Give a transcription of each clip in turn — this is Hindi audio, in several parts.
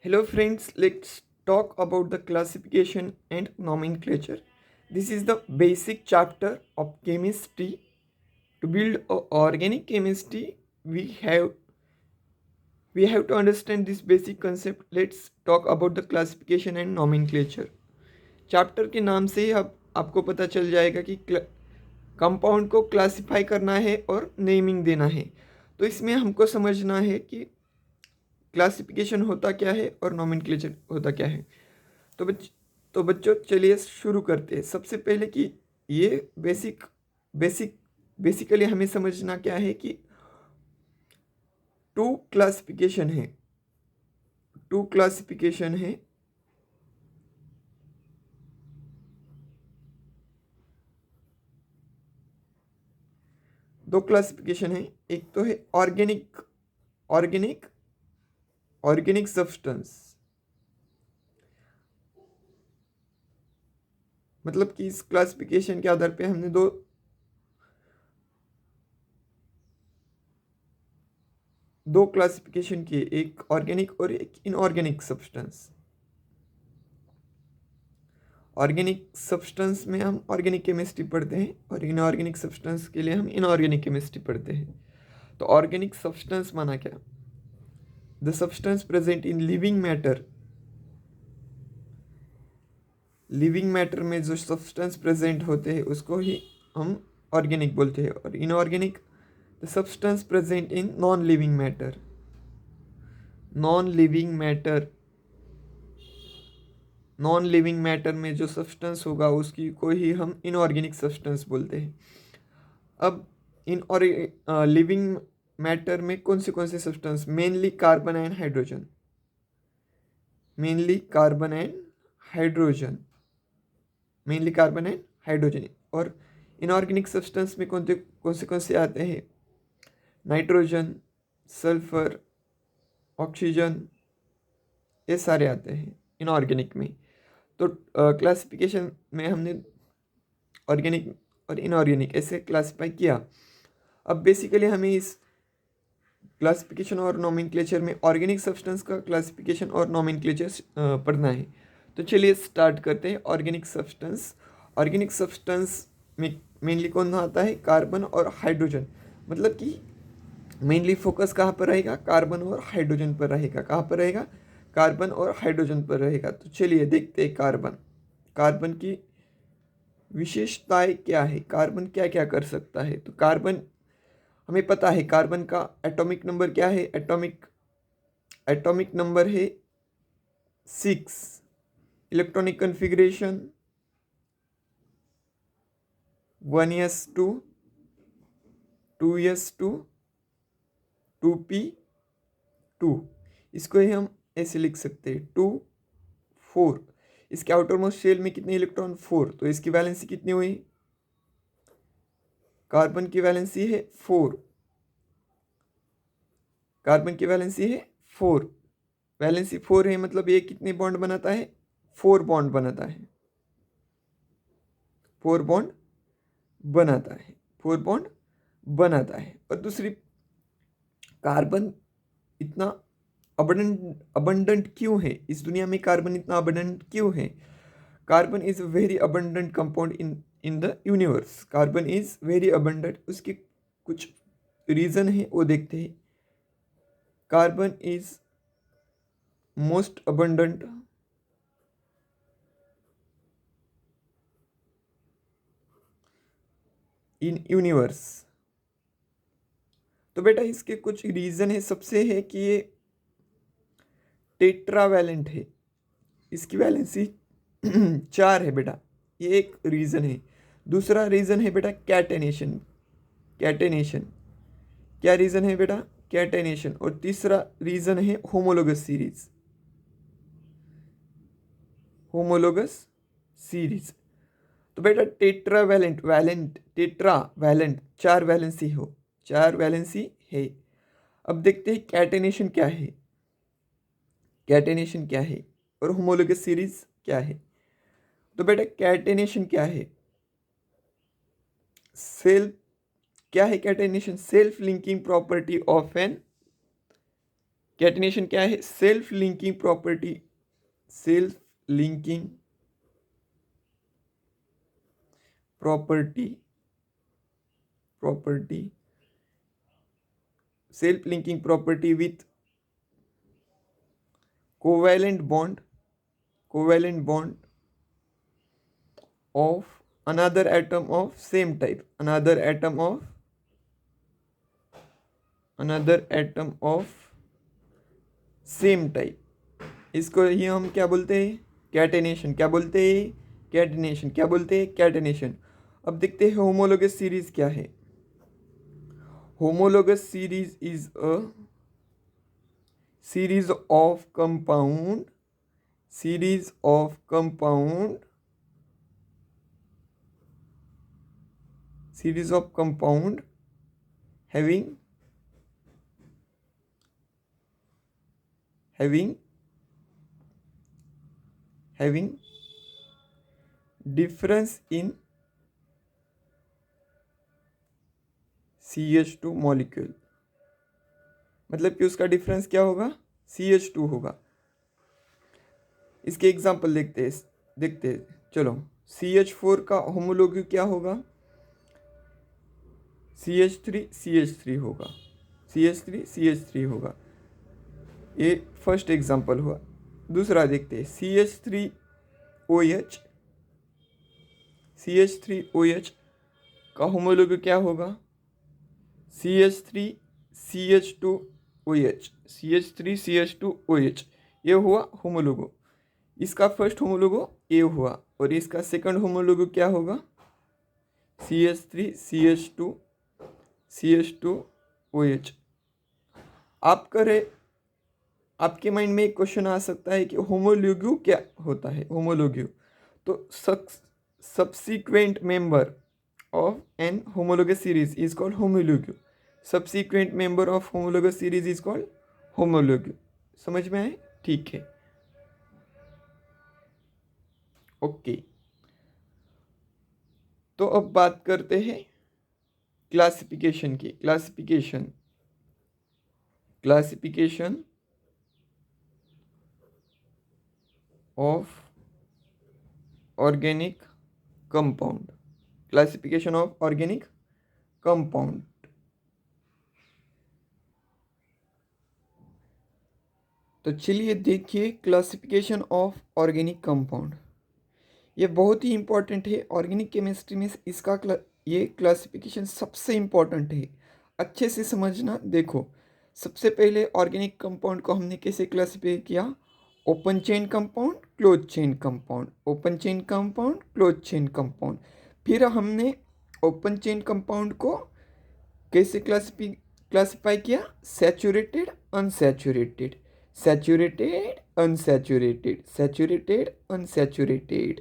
Hello friends, let's talk about the classification and nomenclature. This is the basic chapter of chemistry. To build organic chemistry, we have to understand this basic concept. Let's talk about the classification and nomenclature. Chapter के नाम से ही अब आपको पता चल जाएगा कि कंपाउंड को क्लासिफाई करना है और नेमिंग देना है। तो इसमें हमको समझना है कि क्लासिफिकेशन होता क्या है और नोमेनक्लेचर होता क्या है। तो बच्चों चलिए शुरू करते हैं। सबसे पहले कि ये बेसिकली हमें समझना क्या है कि टू क्लासिफिकेशन है। टू क्लासिफिकेशन है। दो क्लासिफिकेशन है। एक तो है ऑर्गेनिक ऑर्गेनिक ऑर्गेनिक सब्सटेंस, मतलब कि इस क्लासिफिकेशन के आधार पे हमने दो क्लासिफिकेशन किए, एक ऑर्गेनिक और एक इनऑर्गेनिक सब्सटेंस। ऑर्गेनिक सब्सटेंस में हम ऑर्गेनिक केमिस्ट्री पढ़ते हैं और इनऑर्गेनिक सब्सटेंस के लिए हम इनऑर्गेनिक केमिस्ट्री पढ़ते हैं। तो ऑर्गेनिक सब्सटेंस माना क्या? The substance present in living matter. Living matter में जो सब्सटेंस प्रेजेंट होते हैं उसको ही हम ऑर्गेनिक बोलते हैं। और inorganic the substance present in non living matter. Non living matter non living matter में जो सब्सटेंस होगा उसकी को ही हम इनऑर्गेनिक सब्सटेंस बोलते हैं। अब इन और लिविंग मैटर में कौन से substance? Mainly carbon and hydrogen. Mainly carbon and hydrogen. Mainly carbon and hydrogen. और इनऑर्गेनिक सब्सटेंस में कौन से आते हैं? नाइट्रोजन, सल्फर, ऑक्सीजन, ये सारे आते हैं इनऑर्गेनिक में। तो क्लासिफिकेशन में हमने ऑर्गेनिक और इनऑर्गेनिक ऐसे क्लासिफाई किया। अब बेसिकली हमें इस क्लासिफिकेशन और नोमेनक्लेचर में ऑर्गेनिक सब्सटेंस का क्लासिफिकेशन और नोमेनक्लेचर पढ़ना है। तो चलिए स्टार्ट करते हैं। Organic substance. ऑर्गेनिक सब्सटेंस में मेनली कौन आता है? कार्बन और हाइड्रोजन। मतलब कि मेनली फोकस कहाँ पर रहेगा? कार्बन और हाइड्रोजन पर रहेगा। कहाँ पर रहेगा? कार्बन और हाइड्रोजन पर रहेगा। तो चलिए देखते हैं कार्बन। कार्बन की विशेषताएं क्या है? कार्बन क्या क्या कर सकता है? तो कार्बन हमें पता है कार्बन का एटॉमिक नंबर क्या है? एटॉमिक नंबर है 6। Electronic configuration 1s2, 2s2, 2p2। इसको ही हम ऐसे लिख सकते हैं 2 4। इसके आउटर मोस्ट शेल में कितने इलेक्ट्रॉन? 4। तो इसकी वैलेंसी कितनी हुई? कार्बन की वैलेंसी है 4। कार्बन की वैलेंसी है 4। वैलेंसी 4 है मतलब ये कितने बॉन्ड बनाता है? 4 बॉन्ड बनाता है। 4 बॉन्ड बनाता है। 4 बॉन्ड बनाता है। और दूसरी, कार्बन इतना अबंडेंट क्यों है? इस दुनिया में कार्बन इतना अबंडेंट क्यों है? Carbon is very abundant compound in the universe. Carbon is very abundant. उसके कुछ रीजन है, वो देखते हैं। Carbon is most abundant in universe. तो बेटा इसके कुछ रीजन है। सबसे है कि ये टेट्रावैलेंट है। इसकी वैलेंसी 4 है बेटा। ये एक रीजन है। दूसरा रीजन है बेटा कैटेनेशन। कैटेनेशन क्या रीजन है बेटा? कैटेनेशन। और तीसरा रीजन है होमोलोगस सीरीज। Homologous series. तो बेटा टेट्रा वैलेंट 4 वैलेंसी हो, 4 वैलेंसी है। अब देखते हैं कैटेनेशन क्या है। कैटेनेशन क्या है और होमोलोगस सीरीज क्या है? तो बेटा कैटेनेशन क्या है? सेल्फ क्या है catenation? Self linking property of an catenation क्या है? Self linking property, self linking property self linking property with covalent bond of another atom of same type, another atom of same type. इसको ही हम क्या बोलते हैं? कैटेनेशन. क्या बोलते हैं? कैटेनेशन. क्या बोलते हैं? कैटेनेशन. अब देखते हैं होमोलोगस सीरीज क्या है. Homologous series is a series of compound having difference in CH2 molecule. मतलब कि उसका डिफरेंस क्या होगा? CH2 होगा. इसके एग्जाम्पल देखते हैं. चलो, CH4 का होमोलोगी क्या होगा? CH3 होगा. CH3 होगा. ये फर्स्ट एग्जाम्पल हुआ. दूसरा देखते हैं. CH3OH का होमोलोगी क्या होगा? CH3CH2OH. ये हुआ होमोलोगो. इसका फर्स्ट होमोलोगो ए हुआ और इसका सेकंड होमोलोगो क्या होगा? CH3CH2OH. आपके माइंड में एक क्वेश्चन आ सकता है कि होमोलोगी क्या होता है? होमोलोगी तो subsequent member of an homologous series is called homology. Subsequent member of homologous series is called homology. समझ में आए? ठीक है. ओके. तो अब बात करते हैं क्लासिफिकेशन की. Classification of organic compound. Classification of organic compound. तो चलिए देखिए क्लासिफिकेशन ऑफ ऑर्गेनिक कंपाउंड. ये बहुत ही इंपॉर्टेंट है ऑर्गेनिक केमिस्ट्री में. इसका ये क्लासिफिकेशन सबसे इम्पॉर्टेंट है. अच्छे से समझना. देखो, सबसे पहले ऑर्गेनिक कंपाउंड को हमने कैसे क्लासिफाई किया? Open chain compound, close chain compound, open chain compound, close chain compound. फिर हमने ओपन चेन कंपाउंड को कैसे क्लासिफाई किया? Saturated, unsaturated, saturated, unsaturated, saturated, unsaturated.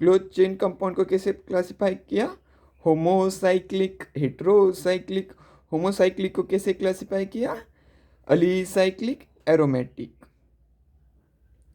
Close chain compound को कैसे क्लासिफाई किया? Homocyclic, heterocyclic. होमोसाइक्लिक को कैसे क्लासिफाई किया? अलीसाइक्लिक, एरोमेटिक.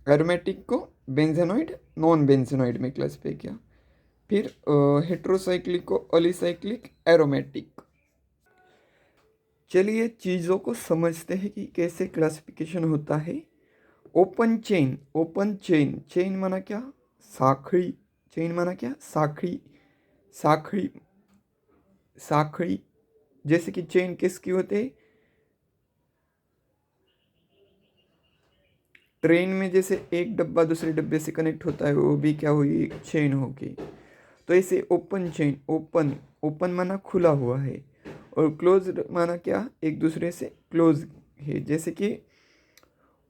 एरोमेटिक को बेंजेनॉइड, नॉन बेंजेनॉइड में क्लासिफाई किया. फिर हेट्रोसाइक्लिक को अलीसाइक्लिक, एरोमेटिक. चलिए चीज़ों को समझते हैं कि कैसे क्लासिफिकेशन होता है. Open chain. चेन माना क्या? साखड़ी. चेन माना क्या? साखड़ी. जैसे कि चेन किसकी होते हैं? ट्रेन में जैसे एक डब्बा दूसरे डब्बे से कनेक्ट होता है, वो भी क्या हुई? चेन होगी. तो ऐसे ओपन चेन. ओपन माना खुला हुआ है और क्लोज माना क्या? एक दूसरे से क्लोज है. जैसे कि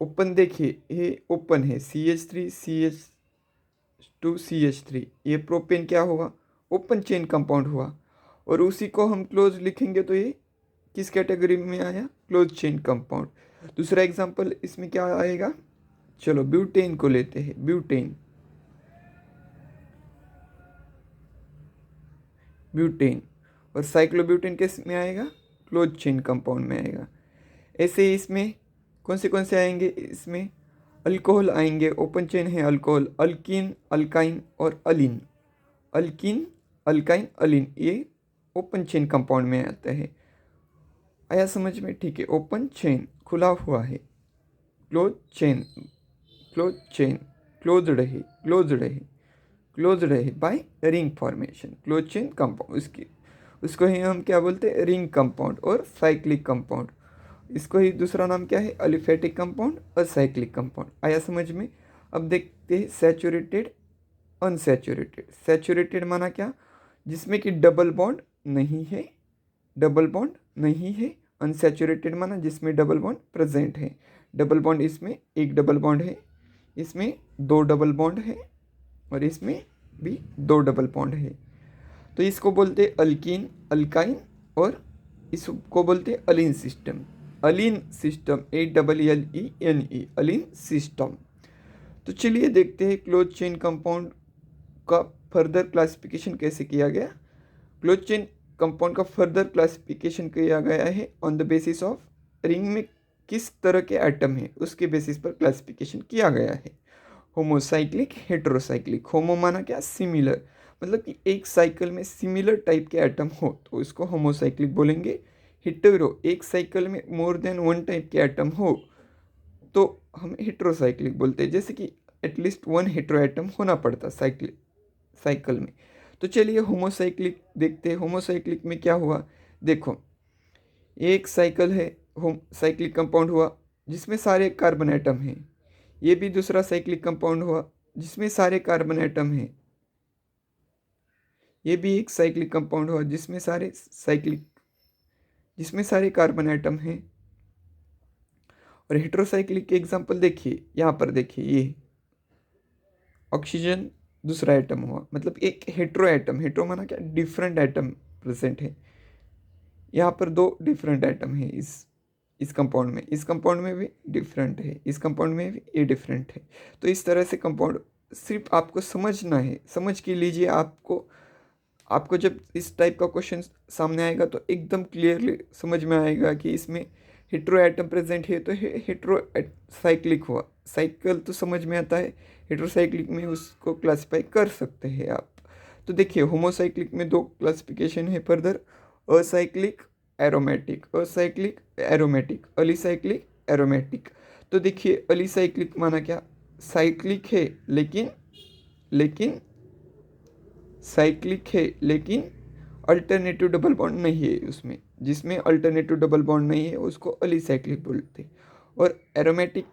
ओपन देखिए, ये ओपन है. CH3CH2CH3. ये प्रोपेन क्या हुआ? ओपन चेन कंपाउंड हुआ. और उसी को हम क्लोज लिखेंगे तो ये किस कैटेगरी में आया? Close chain compound. दूसरा एग्जांपल इसमें क्या आएगा? चलो ब्यूटेन को लेते हैं. ब्यूटेन और साइक्लोब्यूटेन किस में आएगा? क्लोज चेन कंपाउंड में आएगा. ऐसे ही इसमें कौन से आएंगे? इसमें अल्कोहल आएंगे. ओपन चेन है अल्कोहल. अल्कीन, अल्काइन और अलीन. अल्कीन, अल्काइन, अलीन ये ओपन चेन कंपाउंड में आते हैं. आया समझ में? ठीक है. ओपन चेन खुला हुआ है. Close chain, close chain, closed है by ring formation, close chain compound. उसको ही हम क्या बोलते हैं, रिंग कंपाउंड और साइक्लिक कंपाउंड। इसको ही दूसरा नाम क्या है, अलिफेटिक कंपाउंड और साइक्लिक कंपाउंड। आया समझ में। अब देखते हैं सैचुरेटेड, अनसैचुरेटेड। सैचुरेटेड माना क्या, जिसमें कि डबल बॉन्ड नहीं है, डबल बॉन्ड नहीं है। अनसैचुरेटेड माना जिसमें डबल बॉन्ड प्रेजेंट है। डबल बॉन्ड इसमें एक डबल बॉन्ड है, इसमें दो डबल बॉन्ड है और इसमें भी दो डबल बॉन्ड है। तो इसको बोलते हैं अल्कीन, अल्काइन, और इसको बोलते हैं Aleen system. Aleen system, ALLENE, Aleen system. तो चलिए देखते हैं क्लोज चेन कंपाउंड का फर्दर क्लासिफिकेशन कैसे किया गया। क्लोज चेन कंपाउंड का फर्दर क्लासिफिकेशन किया गया है on the basis of ring में किस तरह के एटम है उसके बेसिस पर क्लासिफिकेशन किया गया है। Homocyclic, heterocyclic. होमो माना क्या, सिमिलर, मतलब कि एक साइकिल में सिमिलर टाइप के एटम हो तो इसको होमोसाइक्लिक बोलेंगे। हेटेरो, एक साइकिल में मोर देन वन टाइप के एटम हो तो हम हेट्रोसाइक्लिक बोलते हैं, जैसे कि एटलीस्ट वन हेट्रो एटम होना पड़ता साइकिल में। तो चलिए होमोसाइक्लिक देखते हैं। होमोसाइक्लिक में क्या हुआ, देखो एक साइकिल है, होम साइक्लिक कंपाउंड हुआ जिसमें सारे कार्बन एटम हैं। ये भी दूसरा साइक्लिक कंपाउंड हुआ जिसमें सारे कार्बन एटम हैं। ये भी एक साइक्लिक कंपाउंड हुआ जिसमें सारे कार्बन एटम हैं। और हेट्रोसाइक्लिक के एग्जांपल देखिए, यहाँ पर देखिए, ये ऑक्सीजन दूसरा एटम हुआ, मतलब एक हेट्रो एटम, हेट्रो माना क्या, डिफरेंट एटम प्रेजेंट है। यहाँ पर दो डिफरेंट एटम है इस कंपाउंड में, इस कंपाउंड में भी डिफरेंट है, इस कंपाउंड में भी ये डिफरेंट है। तो इस तरह से कंपाउंड सिर्फ आपको समझना है, समझ के लीजिए। आपको जब इस टाइप का क्वेश्चन सामने आएगा तो एकदम क्लियरली समझ में आएगा कि इसमें हेट्रो एटम प्रेजेंट है तो हेट्रो साइक्लिक हुआ। साइकिल तो समझ में आता है, हेट्रोसाइक्लिक में उसको क्लासिफाई कर सकते हैं आप। तो देखिए होमोसाइक्लिक में दो क्लासिफिकेशन है further, acyclic, aromatic, acyclic, aromatic, alicyclic, aromatic. तो देखिए अलीसाइक्लिक माना क्या, साइक्लिक है लेकिन साइक्लिक है लेकिन अल्टरनेटिव डबल बॉन्ड नहीं है उसमें, जिसमें अल्टरनेटिव डबल बॉन्ड नहीं है उसको अलीसाइक्लिक बोलते हैं। और एरोमेटिक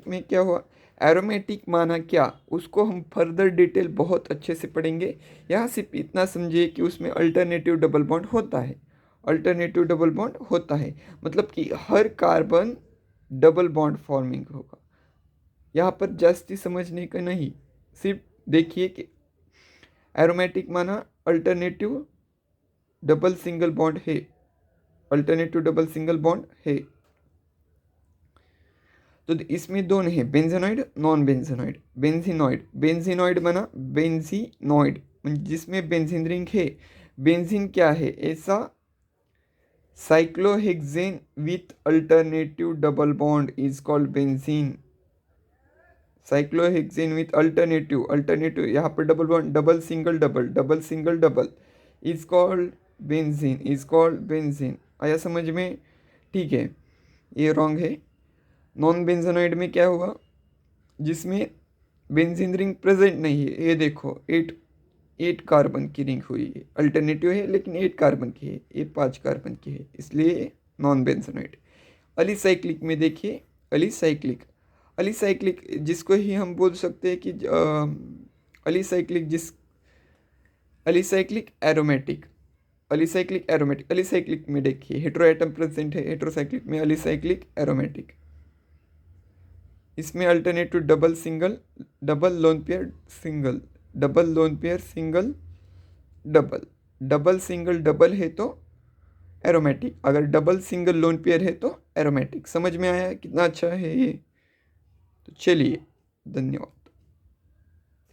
में क्या हुआ, एरोमेटिक माना क्या, उसको हम फर्दर डिटेल बहुत अच्छे से पढ़ेंगे। यहाँ सिर्फ इतना समझिए कि उसमें अल्टरनेटिव डबल बॉन्ड होता है, अल्टरनेटिव डबल बॉन्ड होता है, मतलब कि हर कार्बन डबल बॉन्ड फॉर्मिंग होगा। यहाँ पर जास्ती समझने का नहीं, सिर्फ देखिए कि एरोमेटिक माना अल्टरनेटिव डबल सिंगल बॉन्ड है, अल्टरनेटिव डबल सिंगल बॉन्ड है। तो इसमें दोनों है, बेंजेनॉइड, नॉन बेंजेनॉइड। बेंजीनॉइड माना बेंजीनॉइड जिसमें बेंजीन रिंग है। बेंजीन क्या है, ऐसा cyclohexane with alternative double bond is called benzene. Cyclohexane with alternative यहाँ पर double bond, double single double is called benzene. आया समझ में, ठीक है। ये रॉन्ग है। नॉन बेंजेनॉइड में क्या हुआ, जिसमें बेंजीन रिंग प्रेजेंट नहीं है। ये देखो 8 कार्बन की रिंग हुई है, अल्टरनेटिव है लेकिन 8 कार्बन की है, ये 5 कार्बन की है, इसलिए नॉन बेंजेनॉइड। अलीसाइक्लिक में देखिए, अलीसाइक्लिक जिसको ही हम बोल सकते हैं कि अलीसाइक्लिक एरोमेटिक। अलीसाइक्लिक में देखिए हेट्रो एटम प्रेजेंट है, हेट्रोसाइक्लिक में अलीसाइक्लिक एरोमेटिक। इसमें alternative double single, double lone pair single, double single double है तो एरोमेटिक, अगर डबल सिंगल लोन पेयर है तो एरोमेटिक। समझ में आया कितना अच्छा है ये। तो चलिए, धन्यवाद।